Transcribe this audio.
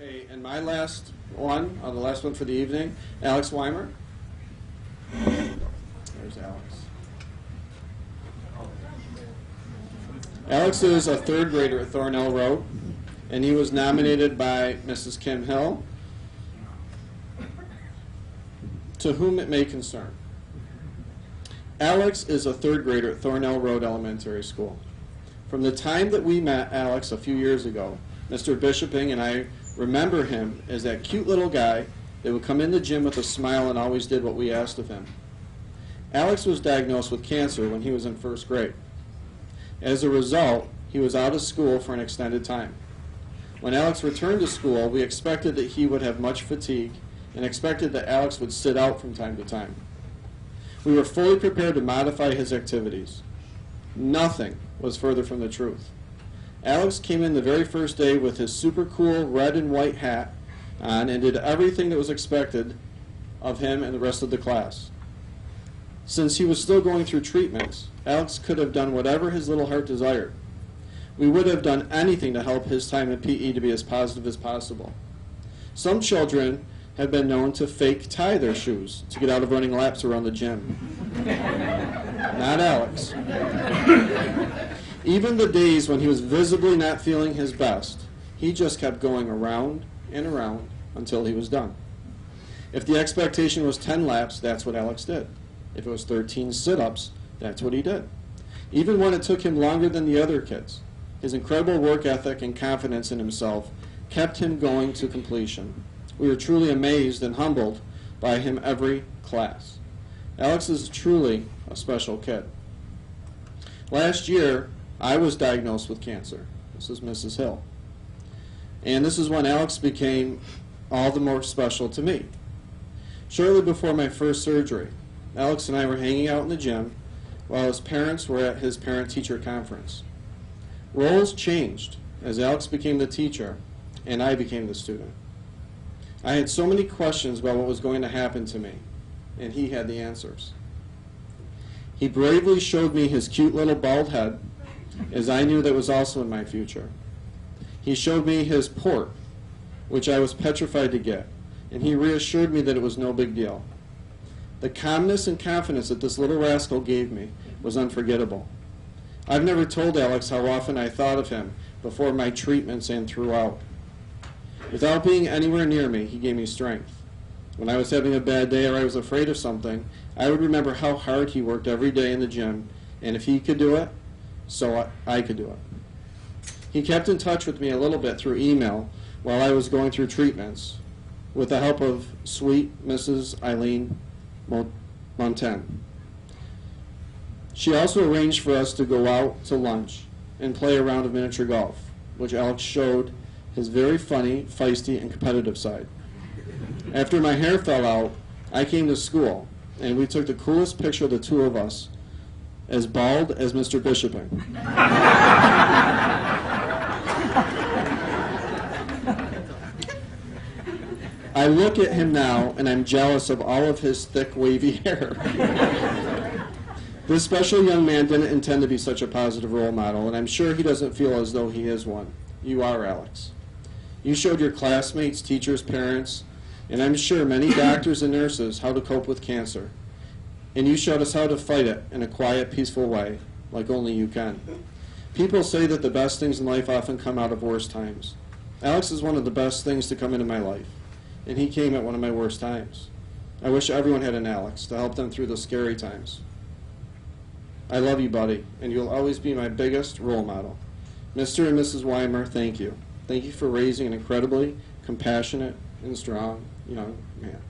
Okay, and my last one, the last one for the evening, Alex Weimer. There's Alex. Alex is a third grader at Thornell Road, and he was nominated by Mrs. Kim Hill, to whom it may concern. Alex is a third grader at Thornell Road Elementary School. From the time that we met Alex a few years ago, Mr. Bishoping and I remember him as that cute little guy that would come in the gym with a smile and always did what we asked of him. Alex was diagnosed with cancer when he was in first grade. As a result, he was out of school for an extended time. When Alex returned to school, we expected that he would have much fatigue and expected that Alex would sit out from time to time. We were fully prepared to modify his activities. Nothing was further from the truth. Alex came in the very first day with his super cool red and white hat on and did everything that was expected of him and the rest of the class. Since he was still going through treatments, Alex could have done whatever his little heart desired. We would have done anything to help his time in PE to be as positive as possible. Some children have been known to fake tie their shoes to get out of running laps around the gym. Not Alex. Even the days when he was visibly not feeling his best, he just kept going around and around until he was done. If the expectation was 10 laps, that's what Alex did. If it was 13 sit-ups, that's what he did. Even when it took him longer than the other kids, his incredible work ethic and confidence in himself kept him going to completion. We were truly amazed and humbled by him every class. Alex is truly a special kid. Last year, I was diagnosed with cancer. This is Mrs. Hill. And this is when Alex became all the more special to me. Shortly before my first surgery, Alex and I were hanging out in the gym while his parents were at his parent-teacher conference. Roles changed as Alex became the teacher and I became the student. I had so many questions about what was going to happen to me, and he had the answers. He bravely showed me his cute little bald head, as I knew that was also in my future. He showed me his port, which I was petrified to get, and he reassured me that it was no big deal. The calmness and confidence that this little rascal gave me was unforgettable. I've never told Alex how often I thought of him before my treatments and throughout. Without being anywhere near me, he gave me strength. When I was having a bad day or I was afraid of something, I would remember how hard he worked every day in the gym, and if he could do it, so I could do it. He kept in touch with me a little bit through email while I was going through treatments, with the help of sweet Mrs. Eileen Montaigne. She also arranged for us to go out to lunch and play a round of miniature golf, which Alex showed his very funny, feisty, and competitive side. After my hair fell out, I came to school, and we took the coolest picture of the two of us, as bald as Mr. Bishoping. I look at him now, and I'm jealous of all of his thick, wavy hair. This special young man didn't intend to be such a positive role model, and I'm sure he doesn't feel as though he is one. You are, Alex. You showed your classmates, teachers, parents, and I'm sure many doctors and nurses how to cope with cancer. And you showed us how to fight it in a quiet, peaceful way, like only you can. People say that the best things in life often come out of worst times. Alex is one of the best things to come into my life, and he came at one of my worst times. I wish everyone had an Alex to help them through the scary times. I love you, buddy, and you'll always be my biggest role model. Mr. and Mrs. Weimer, thank you. Thank you for raising an incredibly compassionate and strong young man.